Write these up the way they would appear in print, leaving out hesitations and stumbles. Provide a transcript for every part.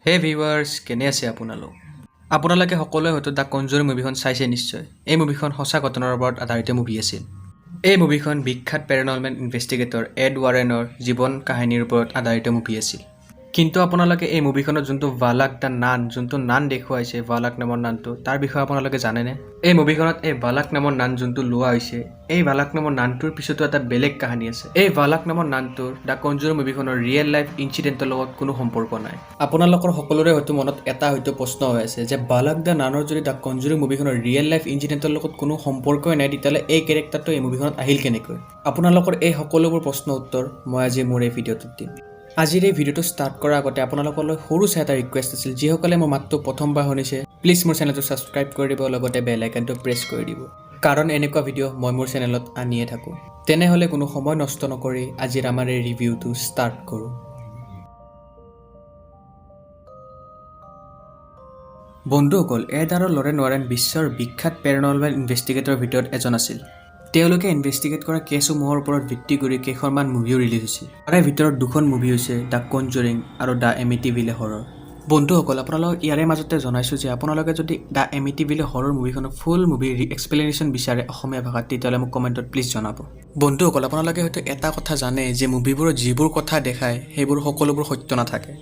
হে ভিউৱাৰ্ছ, কেনে আছে আপোনালোকে সকলোৱে হয়তো দ্য কনজুৰিং মুভিখন চাইছে নিশ্চয়। এই মুভিখন সঁচা ঘটনাৰ ওপৰত আধাৰিত মুভি আছিল। এই মুভিখন বিখ্যাত পেৰানৰ্মেল ইনভেষ্টিগেটৰ এড ৱাৰেনৰ জীৱন কাহিনীৰ ওপৰত আধাৰিত মুভি আছিল। কিন্তু আপোনালোকে এই মুভিখনত যোনটো ৱালাক দ্য নান, যোনটো নান দেখুৱাইছে ৱালাক নামৰ নানটো, তাৰ বিষয়ে আপোনালোকে জানেনে? এই মুভিখনত এই ৱালাক নামৰ নান যোনটো লোৱা হৈছে, এই ৱালাক নামৰ নানটোৰ পিছতো এটা বেলেগ কাহিনী আছে। এই ৱালাক নামৰ নানটোৰ দ্য কনজুৰিং মুভিখনৰ ৰিয়েল লাইফ ইনচিডেণ্টৰ লগত কোনো সম্পৰ্ক নাই। আপোনালোকৰ সকলোৰে হয়তো মনত এটা হয়তো প্ৰশ্ন হৈ আছে যে ৱালাক দ্য নানৰ যদি দ্য কনজুৰিং মুভিখনৰ ৰিয়েল লাইফ ইনচিডেণ্টৰ লগত কোনো সম্পৰ্কই নাই, তেতিয়াহ'লে এই কেৰেক্টাৰটো এই মুভিখনত আহিল কেনেকৈ? আপোনালোকৰ এই সকলোবোৰ প্ৰশ্ন উত্তৰ মই আজি মোৰ এই ভিডিঅ'টোত দিম। আজিৰ এই ভিডিঅ'টো ষ্টাৰ্ট কৰাৰ আগতে আপোনালোকলৈ সৰু চাই এটা ৰিকুৱেষ্ট আছিল। যিসকলে মোৰ মাতটো প্ৰথমবাৰ শুনিছে, প্লিজ মোৰ চেনেলটো ছাবস্ক্ৰাইব কৰি দিব, লগতে বেল আইকনটো প্ৰেছ কৰি দিব, কাৰণ এনেকুৱা ভিডিঅ' মই মোৰ চেনেলত আনিয়ে থাকোঁ। তেনেহ'লে কোনো সময় নষ্ট নকৰি আজিৰ আমাৰ এই ৰিভিউটো ষ্টাৰ্ট কৰোঁ। বন্ধুসকল, এড আৰু লৰেন ৱাৰেন বিশ্বৰ বিখ্যাত পেৰানৰ্মেল ইনভেষ্টিগেটৰৰ ভিতৰত এজন আছিল। তেওঁলোকে ইনভেষ্টিগেট কৰা কেছসমূহৰ ওপৰত ভিত্তি কৰি কেইখনমান মুভিও ৰিলিজ হৈছিল। তাৰে ভিতৰত দুখন মুভি হৈছে দ্য কনজুৰিং আৰু দ্য এমিটিভিলে হৰৰ। বন্ধুসকল, আপোনালোকক ইয়াৰে মাজতে জনাইছোঁ যে আপোনালোকে যদি দ্য এমিটিভিলে হৰৰ মুভিখনৰ ফুল মুভিৰ এক্সপ্লেনেশ্যন বিচাৰে অসমীয়া ভাষাত, তেতিয়াহ'লে মোক কমেণ্টত প্লিজ জনাব। বন্ধুসকল, আপোনালোকে হয়তো এটা কথা জানে যে মুভিবোৰত যিবোৰ কথা দেখায় সেইবোৰ সকলোবোৰ সত্য নাথাকে।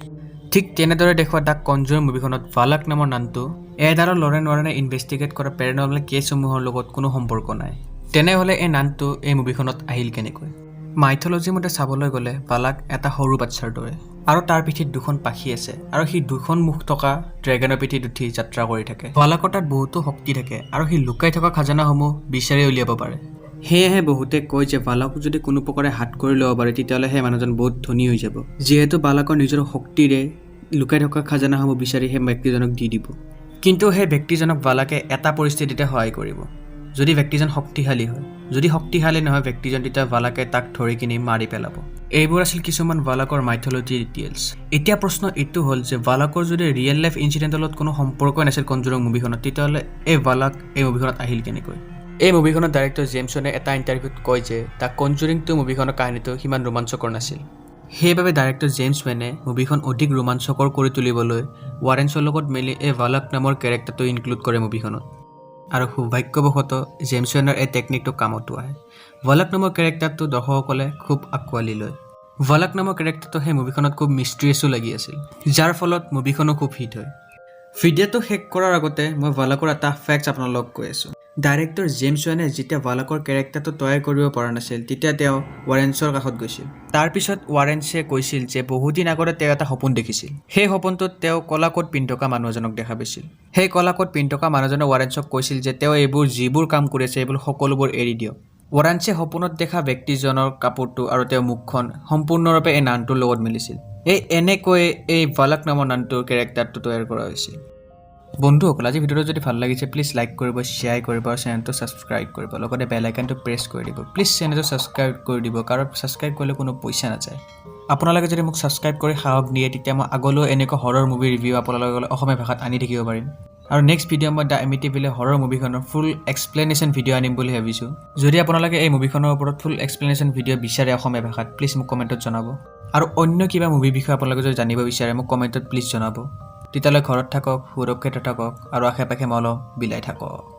ঠিক তেনেদৰে দেখুওৱা দ্য কনজুৰিং মুভিখনত ৱালাক নামৰ নামটো এড আৰু লৰেন ৱাৰেনে ইনভেষ্টিগেট কৰা পেৰানৰ্মেল কেছসমূহৰ লগত কোনো সম্পৰ্ক নাই। তেনেহ'লে এই নামটো এই মুভিখনত আহিল কেনেকৈ? মাইথলজিৰ মতে চাবলৈ গ'লে ৱালাক এটা সৰু বাচ্ছাৰ দৰে, আৰু তাৰ পিঠিত দুখন পাখি আছে, আৰু সি দুখন মুখ থকা ড্ৰেগনৰ পিঠিত উঠি যাত্ৰা কৰি থাকে। ৱালাকৰ তাত বহুতো শক্তি থাকে, আৰু সি লুকাই থকা খাজানাসমূহ বিচাৰি উলিয়াব পাৰে। সেয়েহে বহুতে কয় যে ৱালাকক যদি কোনো প্ৰকাৰে হাত কৰি ল'ব পাৰে, তেতিয়াহ'লে সেই মানুহজন বহুত ধনী হৈ যাব, যিহেতু ৱালাকৰ নিজৰ শক্তিৰে লুকাই থকা খাজানাসমূহ বিচাৰি সেই ব্যক্তিজনক দি দিব। কিন্তু সেই ব্যক্তিজনক ৱালাকে এটা পৰিস্থিতিতে সহায় কৰিব, যদি ব্যক্তিজন শক্তিশালী হয়। যদি শক্তিশালী নহয় ব্যক্তিজন, তেতিয়া ৱালাকে তাক ধৰি কিনি মাৰি পেলাব। এইবোৰ আছিল কিছুমান ৱালাকৰ মাইথলজিৰ ডিটেইলছ। এতিয়া প্ৰশ্ন এইটো হ'ল যে ৱালাকৰ যদি ৰিয়েল লাইফ ইনচিডেণ্টৰ লগত কোনো সম্পৰ্কই নাছিল কনজুৰিং মুভিখনত, তেতিয়াহ'লে এই ৱালাক এই মুভিখনত আহিল কেনেকৈ? এই মুভিখনৰ ডাইৰেক্টৰ জেমছ ৱানে এটা ইণ্টাৰভিউত কয় যে দ্য কনজুৰিং 2 মুভিখনৰ কাহিনীটো সিমান ৰোমাঞ্চকৰ নাছিল। সেইবাবে ডাইৰেক্টৰ জেমছ ৱানে মুভিখন অধিক ৰোমাঞ্চকৰ কৰি তুলিবলৈ ৱাৰেন্সৰ লগত মিলি এই ৱালাক নামৰ কেৰেক্টাৰটো ইনক্লুড কৰে মুভিখনত। আৰু সৌভাগ্যবশতঃ জেমছ ৱানৰ এই টেকনিকটো কামতো আহে। ৱালাক নামৰ কেৰেক্টাৰটো দৰ্শকসকলে খুব আঁকোৱালি লয়। ৱালাক নামৰ কেৰেক্টাৰটো সেই মুভিখনত খুব মিষ্ট্ৰিয়াছো লাগি আছিল, যাৰ ফলত মুভিখনো খুব হিট হয়। ভিডিঅ'টো শেষ কৰাৰ আগতে মই ৱালাকৰ এটা ফেক্টছ আপোনালোকক কৈ আছোঁ। ডাইৰেক্টৰ জেমছ ৱানে যেতিয়া ৱালাকৰ কেৰেক্টাৰটো তৈয়াৰ কৰিব পৰা নাছিল, তেতিয়া তেওঁ ৱাৰেন্সৰ কাষত গৈছিল। তাৰপিছত ৱাৰেন্সে কৈছিল যে বহুদিন আগতে তেওঁ এটা সপোন দেখিছিল। সেই সপোনটোত তেওঁ ক'লা কোট পিন্ধি থকা মানুহ এজনক দেখা পাইছিল। সেই ক'লা কোট পিন্ধি থকা মানুহজনে ৱাৰেন্সক কৈছিল যে তেওঁ যিবোৰ কাম কৰি আছে এইবোৰ সকলোবোৰ এৰি দিয়ক। ৱাৰেন্সে সপোনত দেখা ব্যক্তিজনৰ কাপোৰটো আৰু তেওঁৰ মুখখন সম্পূৰ্ণৰূপে এই নানটোৰ লগত মিলিছিল। এনেকৈয়ে এই ৱালাক নামৰ নানটোৰ কেৰেক্টাৰটো তৈয়াৰ কৰা হৈছিল। বন্ধুসকল, আজি ভিডিঅ'টো যদি ভাল লাগিছে প্লিজ লাইক কৰিব, শ্বেয়াৰ কৰিব আৰু চেনেলটো ছাবস্ক্ৰাইব কৰিব, লগতে বেল আইকনটো প্ৰেছ কৰি দিব। প্লিজ চেনেলটো ছাবস্ক্ৰাইব কৰি দিব, কাৰণ ছাবস্ক্ৰাইব কৰিলে কোনো পইচা নাযায়। আপোনালোকে যদি মোক ছাবস্ক্ৰাইব কৰি সাহস দিয়ে, তেতিয়া মই আগলৈও এনেকুৱা হৰৰ মুভি ৰিভিউ আপোনালোকৰ অসমীয়া ভাষাত আনি থাকিব পাৰিম। আৰু নেক্সট ভিডিঅ' মই দ্য এমিটিভিলে হৰৰ মুভিখনৰ ফুল এক্সপ্লেনেশ্যন ভিডিঅ' আনিম বুলি ভাবিছোঁ। যদি আপোনালোকে এই মুভিখনৰ ওপৰত ফুল এক্সপ্লেনেশ্যন ভিডিঅ' বিচাৰে অসমীয়া ভাষাত, প্লিজ মোক কমেণ্টত জনাব। আৰু অন্য কিবা মুভিৰ বিষয়ে আপোনালোকে যদি জানিব বিচাৰে মোক কমেণ্টত প্লিজ জনাব। তেতিয়ালৈ ঘৰত থাকক, সুৰক্ষিত থাকক আৰু আশে পাশে মলম বিলাই থাকক।